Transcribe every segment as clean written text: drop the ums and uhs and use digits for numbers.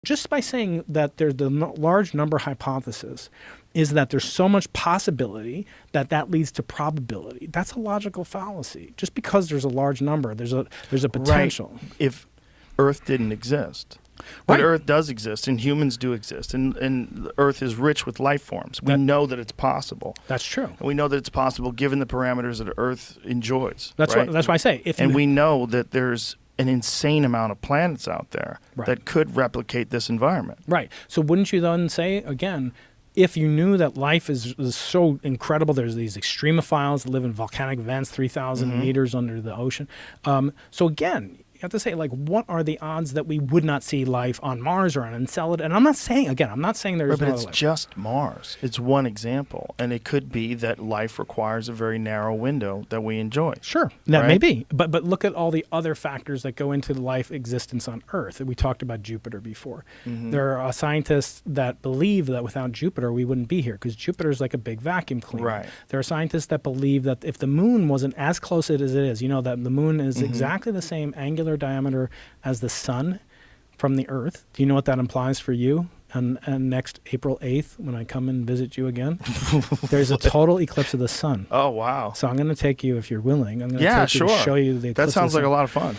Just by saying that there's the large number hypothesis is that there's so much possibility that leads to probability. That's a logical fallacy. Just because there's a large number, there's a potential. Right. If Earth didn't exist. But Earth does exist, and humans do exist, and Earth is rich with life forms. We know that it's possible. That's true. And we know that it's possible given the parameters that Earth enjoys. That's why I say. We know that there's an insane amount of planets out there that could replicate this environment. Right. So wouldn't you then say, again, if you knew that life is so incredible, there's these extremophiles that live in volcanic vents 3,000 meters under the ocean. So again, you have to say, like, what are the odds that we would not see life on Mars or on Enceladus? And I'm not saying there is no other life. But it's just Mars. It's one example. And it could be that life requires a very narrow window that we enjoy. Sure, that may be. But look at all the other factors that go into life existence on Earth. We talked about Jupiter before. There are scientists that believe that without Jupiter, we wouldn't be here because Jupiter is like a big vacuum cleaner. Right. There are scientists that believe that if the moon wasn't as close as it is, you know, that the moon is exactly the same angular diameter as the sun from the Earth. Do you know what that implies for you? And next April 8th, when I come and visit you again, there's a total eclipse of the sun. Oh, wow. So I'm going to take you, if you're willing, I'm going to take you to show you the eclipse. That sounds like a lot of fun.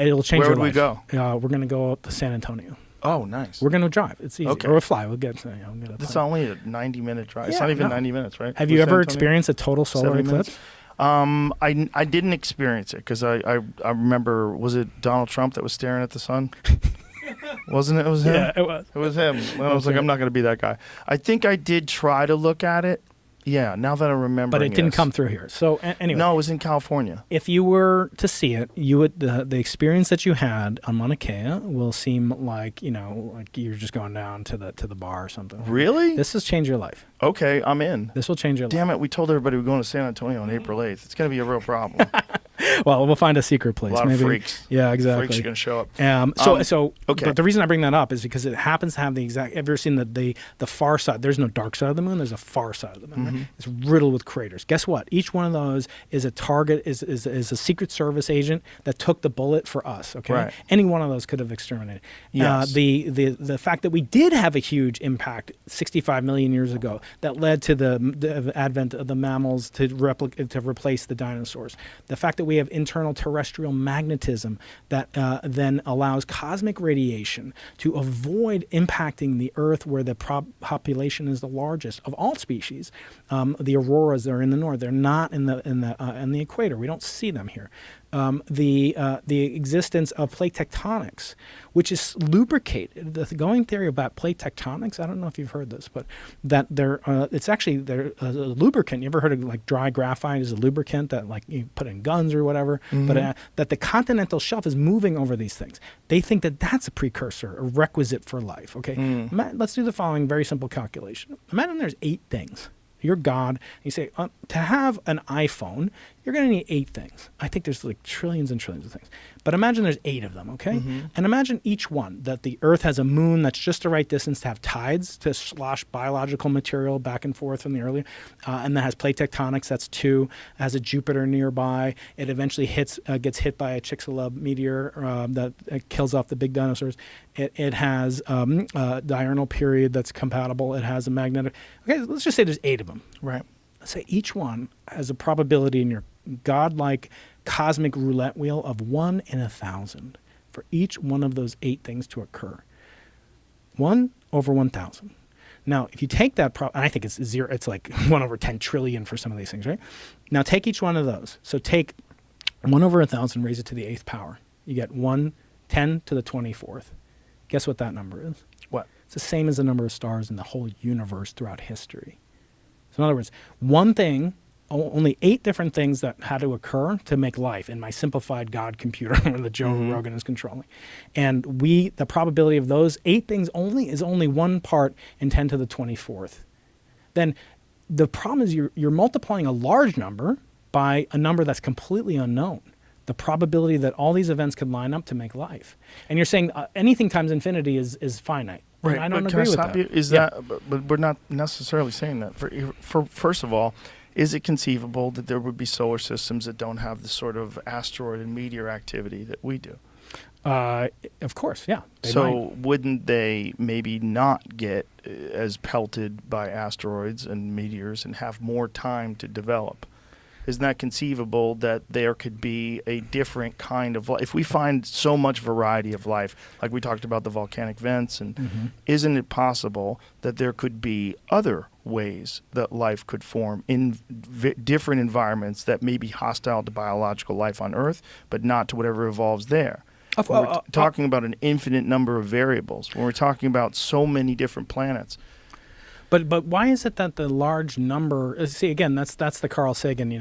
It'll change your life. Where would we go? We're going to go up to San Antonio. Oh, nice. We're going to drive. It's easy. Okay. Or we'll fly. We'll get It's only a 90-minute drive. It's not even 90 minutes, right? Have you ever experienced a total solar eclipse? I didn't experience it because I remember, was it Donald Trump that was staring at the sun? Wasn't it? It was him? Yeah, it was. It was him. And I was like, I'm not going to be that guy. I think I did try to look at it. Yeah, now that I remember. But it didn't come through here. So anyway. No, it was in California. If you were to see it, you would the experience that you had on Mauna Kea will seem like, you know, like you're just going down to the bar or something. Really? This has changed your life. Okay, I'm in. This will change your life. Damn it, we told everybody we're going to San Antonio on April 8th. It's going to be a real problem. Well, we'll find a secret place. A lot of freaks. Yeah, exactly. Freaks are going to show up. Okay. But the reason I bring that up is because it happens to have the exact. Have you ever seen the far side? There's no dark side of the moon. There's a far side of the moon. Right? It's riddled with craters. Guess what? Each one of those is a target. Is a Secret Service agent that took the bullet for us. Okay. Right. Any one of those could have exterminated. Yes. The fact that we did have a huge impact 65 million years ago that led to the advent of the mammals to replace the dinosaurs. The fact that we have internal terrestrial magnetism that then allows cosmic radiation to avoid impacting the Earth where the population is the largest of all species. The auroras are in the north. They're not in the equator. We don't see them here. The existence of plate tectonics, which is lubricated. The going theory about plate tectonics, I don't know if you've heard this, but that they're a lubricant. You ever heard of like dry graphite is a lubricant that like you put in guns or whatever? But that the continental shelf is moving over these things. They think that that's a precursor, a requisite for life. Okay, let's do the following very simple calculation. Imagine there's 8 things. You're God. You say, to have an iPhone, you're going to need 8 things. I think there's like trillions and trillions of things. But imagine there's 8 of them, okay? And imagine each one, that the Earth has a moon that's just the right distance to have tides to slosh biological material back and forth from the earlier. And that has plate tectonics, that's 2. It has a Jupiter nearby. It eventually gets hit by a Chicxulub meteor that kills off the big dinosaurs. It has a diurnal period that's compatible. It has a magnetic. Okay, let's just say there's 8 of them. Right. Let's say each one has a probability in your godlike cosmic roulette wheel of 1 in 1,000 for each one of those 8 things to occur. 1 over 1,000. Now, if you take that, and I think it's 0, it's like 1 over 10 trillion for some of these things, right? Now, take each one of those. So take 1 over 1,000, raise it to the 8th power. You get 10 to the 24th. Guess what that number is? What? It's the same as the number of stars in the whole universe throughout history. So in other words, one thing, only 8 different things that had to occur to make life in my simplified God computer that Joe Rogan is controlling. And the probability of those 8 things is only 1 part in 10 to the 24th. Then the problem is you're multiplying a large number by a number that's completely unknown. The probability that all these events could line up to make life. And you're saying anything times infinity is finite. Right. I don't but agree can I with stop that. You? Is that? But we're not necessarily saying that. For first of all, is it conceivable that there would be solar systems that don't have the sort of asteroid and meteor activity that we do? Of course, yeah. They So might. wouldn't they maybe not get as pelted by asteroids and meteors and have more time to develop? Isn't that conceivable that there could be a different kind of life? If we find so much variety of life, like we talked about the volcanic vents, and isn't it possible that there could be other ways that life could form in different environments that may be hostile to biological life on Earth, but not to whatever evolves there? When we're talking about an infinite number of variables, when we're talking about so many different planets. But why is it that the large number? See, again, that's the Carl Sagan.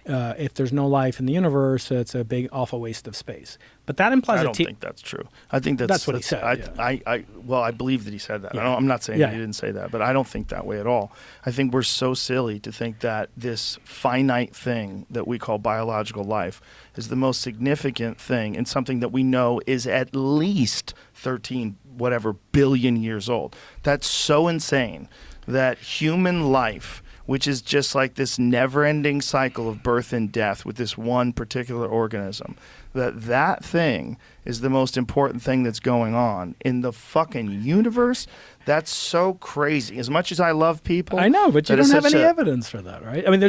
If there's no life in the universe, it's a big awful waste of space. But that implies I don't think that's true. I think that's what he said. I believe that he said that. Yeah. I'm not saying Yeah. that he didn't say that, but I don't think that way at all. I think we're so silly to think that this finite thing that we call biological life is the most significant thing and something that we know is at least 13 whatever billion years old. That's so insane that human life, which is just like this never-ending cycle of birth and death with this one particular organism, that thing is the most important thing that's going on in the fucking universe. That's so crazy. As much as I love people, I know, but you that don't is have such any a- evidence for that, right? I mean,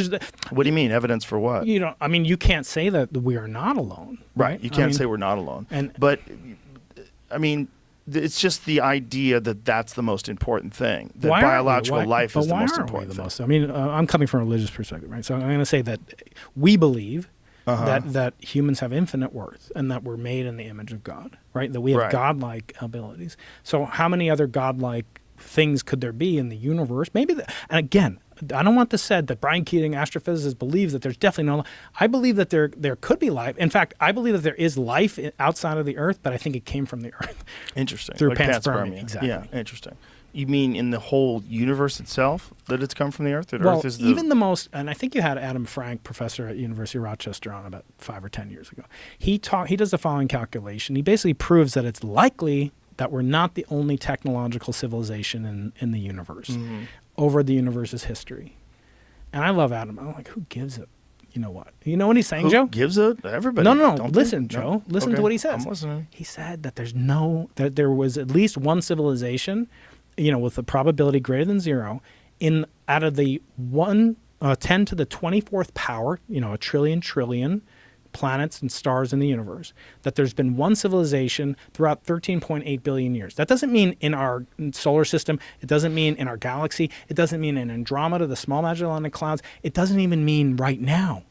What do you mean, evidence for what? you can't say that we are not alone, right? You can't say we're not alone. and- But, I mean, it's just the idea that that's the most important thing, that Why aren't we? biological life is the most aren't we important the thing. most? I mean, I'm coming from a religious perspective, right? So I'm going to say that we believe that humans have infinite worth and that we're made in the image of God, right? That we have Right. godlike abilities. So how many other godlike things could there be in the universe? Maybe, and again, I don't want this said that Brian Keating, astrophysicist, believes that there's definitely no. I believe that there could be life. In fact, I believe that there is life outside of the Earth, but I think it came from the Earth. Interesting. Through Like panspermia, exactly. Yeah, interesting. You mean in the whole universe itself that it's come from the Earth? That Well, Earth is even the most, and I think you had Adam Frank, professor at University of Rochester, on about 5 or 10 years ago. He does the following calculation. He basically proves that it's likely that we're not the only technological civilization in the universe over the universe's history. And I love Adam. I'm like, who gives a, you know what? You know what he's saying, Who Joe? gives it? Everybody. No. don't they? Listen, Joe. Listen to Okay, what he says. I'm listening. He said that that there was at least one civilization, with a probability greater than 0, out of the 10 to the 24th power, a trillion planets and stars in the universe, that there's been one civilization throughout 13.8 billion years. That doesn't mean in our solar system. It doesn't mean in our galaxy. It doesn't mean in Andromeda, the Small Magellanic Clouds. It doesn't even mean right now.